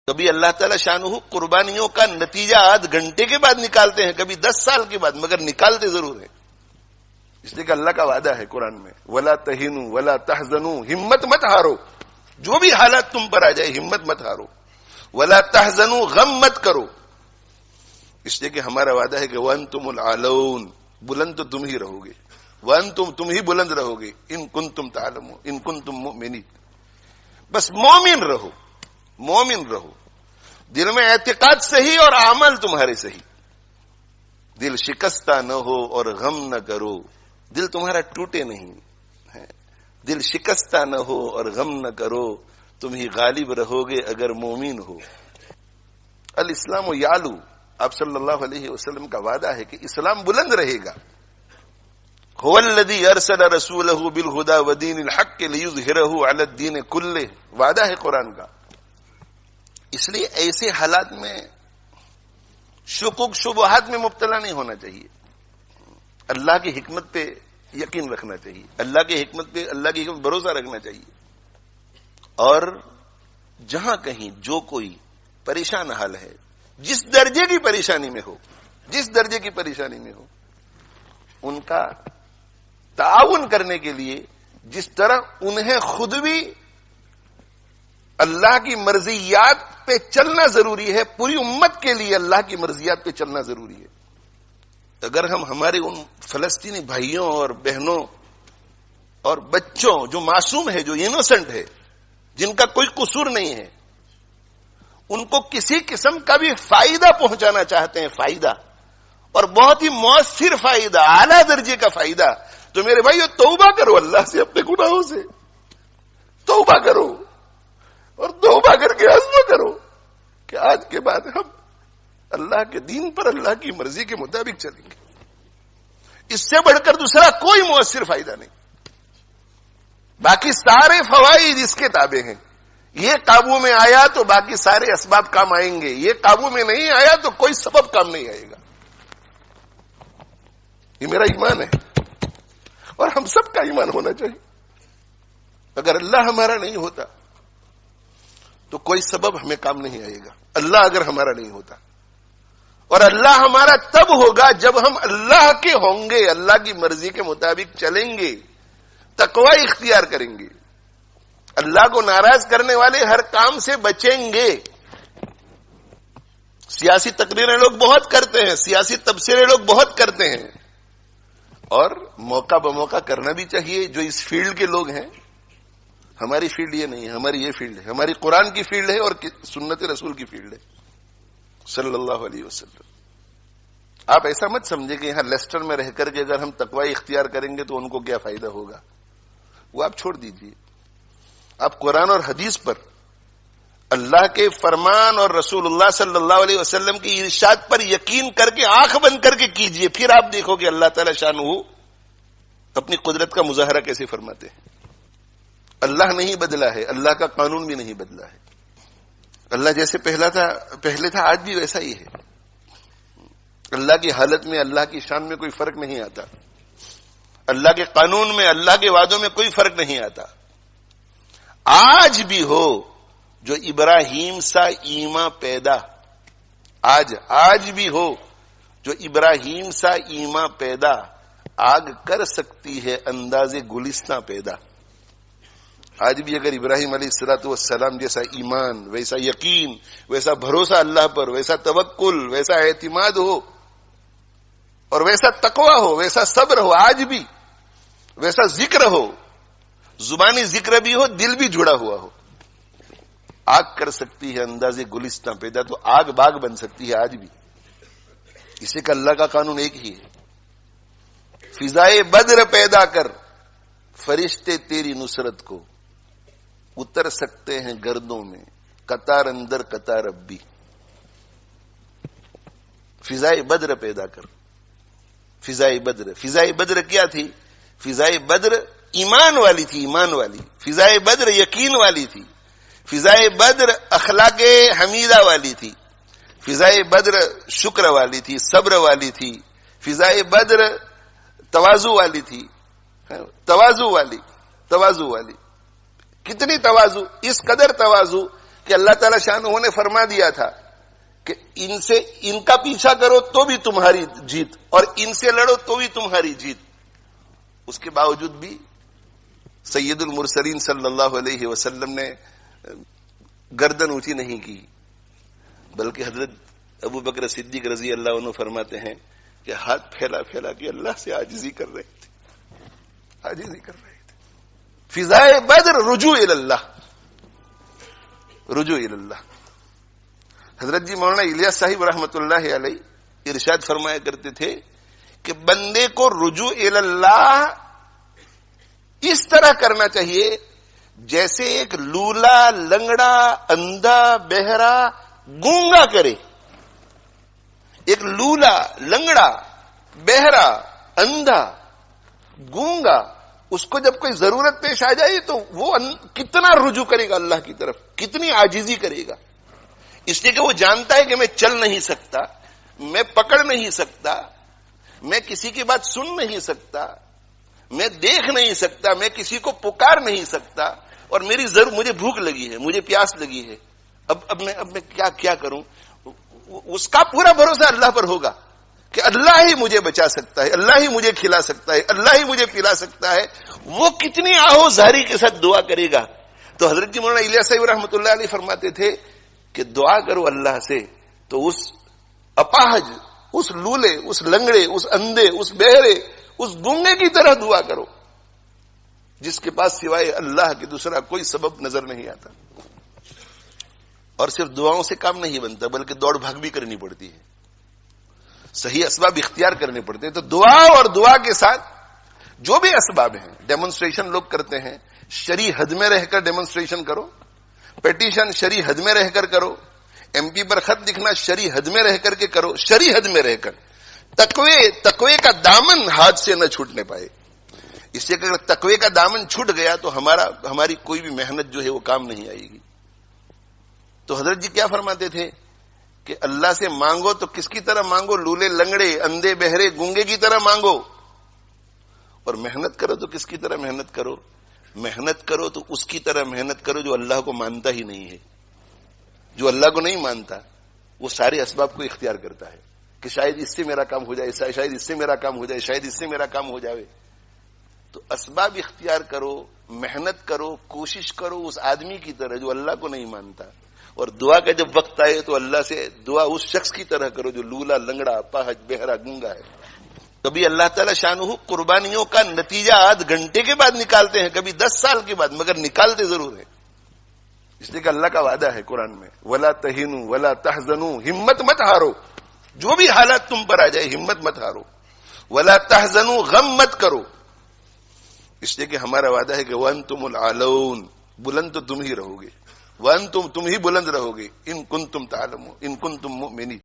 کبھی اللہ تعالی شانہ قربانیوں کا نتیجہ آدھ گھنٹے کے بعد نکالتے ہیں، کبھی 10 سال کے بعد، مگر نکالتے ضرور ہیں. اس لیے کہ اللہ کا وعدہ ہے قرآن میں، وَلَا تَهِنُوا وَلَا تَحْزَنُوا، ہمت مت ہارو، جو بھی حالات تم پر آ جائے ہمت مت ہارو. وَلَا تَحْزَنُوا، غم مت کرو. اس لیے کہ ہمارا وعدہ ہے کہ وَأَنْتُمُ الْأَعْلَوْنَ، بلند تو تم ہی رہو گے. وَأَنْتُمْ، تم ہی بلند رہو گے. إِن كُنتُمْ تَعْلَمُونَ، إِن كُنتُم مُؤْمِنِينَ. بس مومن رہو، مومن رہو، دل میں اعتقاد صحیح اور عمل تمہارے صحیح. دل شکستہ نہ ہو اور غم نہ کرو، دل تمہارا ٹوٹے نہیں. دل شکستہ نہ ہو اور غم نہ کرو، تم ہی غالب رہو گے اگر مومن ہو. الاسلام یعلو، آپ صلی اللہ علیہ وسلم کا وعدہ ہے کہ اسلام بلند رہے گا. هو الذی ارسل رسولہ بالہدی ودین الحق لیظہرہ علی الدین کلہ، وعدہ ہے قرآن کا. اس لیے ایسے حالات میں شکوک شبہات میں مبتلا نہیں ہونا چاہیے. اللہ کی حکمت پہ یقین رکھنا چاہیے، اللہ کی حکمت پہ، اللہ کی حکمت بھروسہ رکھنا چاہیے. اور جہاں کہیں جو کوئی پریشان حال ہے، جس درجے کی پریشانی میں ہو، جس درجے کی پریشانی میں ہو، ان کا تعاون کرنے کے لیے جس طرح انہیں خود بھی اللہ کی مرضیات پہ چلنا ضروری ہے، پوری امت کے لیے اللہ کی مرضیات پہ چلنا ضروری ہے. اگر ہم ہمارے ان فلسطینی بھائیوں اور بہنوں اور بچوں جو معصوم ہے، جو انوسنٹ ہے، جن کا کوئی قصور نہیں ہے، ان کو کسی قسم کا بھی فائدہ پہنچانا چاہتے ہیں، فائدہ، اور بہت ہی مؤثر فائدہ، اعلیٰ درجے کا فائدہ، تو میرے بھائیو توبہ کرو اللہ سے، اپنے گناہوں سے توبہ کرو، اور توبہ کر کے عزم کرو کہ آج کے بعد ہم اللہ کے دین پر، اللہ کی مرضی کے مطابق چلیں گے. اس سے بڑھ کر دوسرا کوئی مؤثر فائدہ نہیں. باقی سارے فوائد اس کے تابع ہیں. یہ قابو میں آیا تو باقی سارے اسباب کام آئیں گے، یہ قابو میں نہیں آیا تو کوئی سبب کام نہیں آئے گا. یہ میرا ایمان ہے اور ہم سب کا ایمان ہونا چاہیے. اگر اللہ ہمارا نہیں ہوتا تو کوئی سبب ہمیں کام نہیں آئے گا. اللہ اگر ہمارا نہیں ہوتا، اور اللہ ہمارا تب ہوگا جب ہم اللہ کے ہوں گے، اللہ کی مرضی کے مطابق چلیں گے، تقوی اختیار کریں گے، اللہ کو ناراض کرنے والے ہر کام سے بچیں گے. سیاسی تقریریں لوگ بہت کرتے ہیں، سیاسی تبصرے لوگ بہت کرتے ہیں، اور موقع بموقع کرنا بھی چاہیے. جو اس فیلڈ کے لوگ ہیں، ہماری فیلڈ یہ نہیں ہے، ہماری یہ فیلڈ ہے، ہماری قرآن کی فیلڈ ہے اور سنت رسول کی فیلڈ ہے صلی اللہ علیہ وسلم. آپ ایسا مت سمجھے کہ یہاں لیسٹر میں رہ کر کے اگر ہم تقوی اختیار کریں گے تو ان کو کیا فائدہ ہوگا، وہ آپ چھوڑ دیجئے. آپ قرآن اور حدیث پر، اللہ کے فرمان اور رسول اللہ صلی اللہ علیہ وسلم کی ارشاد پر یقین کر کے آنکھ بند کر کے کیجئے. پھر آپ دیکھو کہ اللہ تعالی شانہ اپنی قدرت کا مظاہرہ کیسے فرماتے ہیں. اللہ نہیں بدلا ہے، اللہ کا قانون بھی نہیں بدلا ہے. اللہ جیسے پہلے تھا آج بھی ویسا ہی ہے. اللہ کی حالت میں، اللہ کی شان میں کوئی فرق نہیں آتا. اللہ کے قانون میں، اللہ کے وعدوں میں کوئی فرق نہیں آتا. آج بھی ہو جو ابراہیم سا ایمان پیدا، آج بھی ہو جو ابراہیم سا ایمان پیدا، آگ کر سکتی ہے انداز گلستہ پیدا. آج بھی اگر ابراہیم علیہ الصلوۃ والسلام جیسا ایمان، ویسا یقین، ویسا بھروسہ اللہ پر، ویسا توکل، ویسا اعتماد ہو، اور ویسا تقوی ہو، ویسا صبر ہو، آج بھی ویسا ذکر ہو، زبانی ذکر بھی ہو، دل بھی جڑا ہوا ہو، آگ کر سکتی ہے انداز گلستہ پیدا. تو آگ باغ بن سکتی ہے آج بھی. اسے کہ اللہ کا قانون ایک ہی ہے. فضائے بدر پیدا کر، فرشتے تیری نصرت کو اتر سکتے ہیں گردوں میں، قطار اندر قطار اب بھی. فضائے بدر پیدا کر. فضائے بدر کیا تھی؟ فضائے بدر ایمان والی تھی، ایمان والی. فضائے بدر یقین والی تھی. فضائے بدر اخلاق حمیدہ والی تھی. فضائے بدر شکر والی تھی، صبر والی تھی. فضائے بدر تواضع والی تھی، تواضع والی. کتنی تواضع؟ اس قدر تواضع کہ اللہ تعالی شانہ نے فرما دیا تھا کہ ان کا پیچھا کرو تو بھی تمہاری جیت اور ان سے لڑو تو بھی تمہاری جیت، اس کے باوجود بھی سید المرسلین صلی اللہ علیہ وسلم نے گردن اونچی نہیں کی، بلکہ حضرت ابو بکر صدیق رضی اللہ عنہ فرماتے ہیں کہ ہاتھ پھیلا پھیلا کے اللہ سے عاجزی کر رہے تھے، عاجزی کر رہے تھے۔ فضائے بدر رجوع اللہ، رجوع اللہ۔ حضرت جی مولانا الیاس صاحب رحمۃ اللہ علیہ ارشاد فرمایا کرتے تھے کہ بندے کو رجوع اللہ اس طرح کرنا چاہیے جیسے ایک لولا، لنگڑا، اندھا، بہرا، گونگا کرے۔ ایک لولا، لنگڑا، بہرا، اندھا، گونگا، اس کو جب کوئی ضرورت پیش آ جائے تو وہ کتنا رجوع کرے گا اللہ کی طرف، کتنی عاجزی کرے گا، اس لیے کہ وہ جانتا ہے کہ میں چل نہیں سکتا، میں پکڑ نہیں سکتا، میں کسی کی بات سن نہیں سکتا، میں دیکھ نہیں سکتا، میں کسی کو پکار نہیں سکتا، اور مجھے بھوک لگی ہے، مجھے پیاس لگی ہے، اب میں کیا کروں؟ اس کا پورا بھروسہ اللہ پر ہوگا کہ اللہ ہی مجھے بچا سکتا ہے، اللہ ہی مجھے کھلا سکتا ہے، اللہ ہی مجھے پلا سکتا ہے۔ وہ کتنی آہو زاری کے ساتھ دعا کرے گا۔ تو حضرت جی مولانا الیاس صاحب رحمۃ اللہ علیہ فرماتے تھے کہ دعا کرو اللہ سے تو اس اپاہج، اس لولے، اس لنگڑے، اس اندھے، اس بہرے، اس گونگے کی طرح دعا کرو جس کے پاس سوائے اللہ کے دوسرا کوئی سبب نظر نہیں آتا۔ اور صرف دعاؤں سے کام نہیں بنتا بلکہ دوڑ بھاگ بھی کرنی پڑتی ہے، صحیح اسباب اختیار کرنے پڑتے ہیں۔ تو دعا اور دعا کے ساتھ جو بھی اسباب ہیں، ڈیمونسٹریشن لوگ کرتے ہیں، شرعی حد میں رہ کر ڈیمونسٹریشن کرو، پیٹیشن شرعی حد میں رہ کر کرو، ایم پی پر خط لکھنا شرعی حد میں رہ کر کے کرو، شرعی حد میں رہ کر، تقوی کا دامن ہاتھ سے نہ چھوٹنے پائے۔ اس لیے کہ اگر تقوی کا دامن چھوٹ گیا تو ہماری کوئی بھی محنت جو ہے وہ کام نہیں آئے گی۔ تو حضرت جی کیا فرماتے تھے کہ اللہ سے مانگو تو کس کی طرح مانگو؟ لولے، لنگڑے، اندھے، بہرے، گونگے کی طرح مانگو، اور محنت کرو تو کس کی طرح محنت کرو؟ محنت کرو تو اس کی طرح محنت کرو جو اللہ کو مانتا ہی نہیں ہے۔ جو اللہ کو نہیں مانتا وہ سارے اسباب کو اختیار کرتا ہے کہ شاید اس سے میرا کام ہو جائے، شاید اس سے میرا کام ہو جائے، شاید اس سے میرا کام ہو جائے۔ تو اسباب اختیار کرو، محنت کرو، کوشش کرو اس آدمی کی طرح جو اللہ کو نہیں مانتا، اور دعا کا جب وقت آئے تو اللہ سے دعا اس شخص کی طرح کرو جو لولا، لنگڑا، اپاہج، بہرا، گونگا ہے۔ کبھی اللہ تعالی شانہ قربانیوں کا نتیجہ آدھ گھنٹے کے بعد نکالتے ہیں، کبھی 10 سال کے بعد، مگر نکالتے ضرور ہیں، اس لیے کہ اللہ کا وعدہ ہے قرآن میں، وَلَا تَهِنُوا وَلَا تَحْزَنُوا، ہمت مت ہارو، جو بھی حالات تم پر آ جائے ہمت مت ہارو، وَلَا تَحْزَنُوا، غم مت کرو، اس لیے کہ ہمارا وعدہ ہے کہ وَأَنْتُمُ الْأَعْلَوْنَ، بلند تو تم ہی رہو گے، وَأَنْتُمْ، تم ہی بلند رہو گے، إِن كُنتُمْ تَعْلَمُونَ، إِن كُنتُمْ مُؤْمِنِينَ۔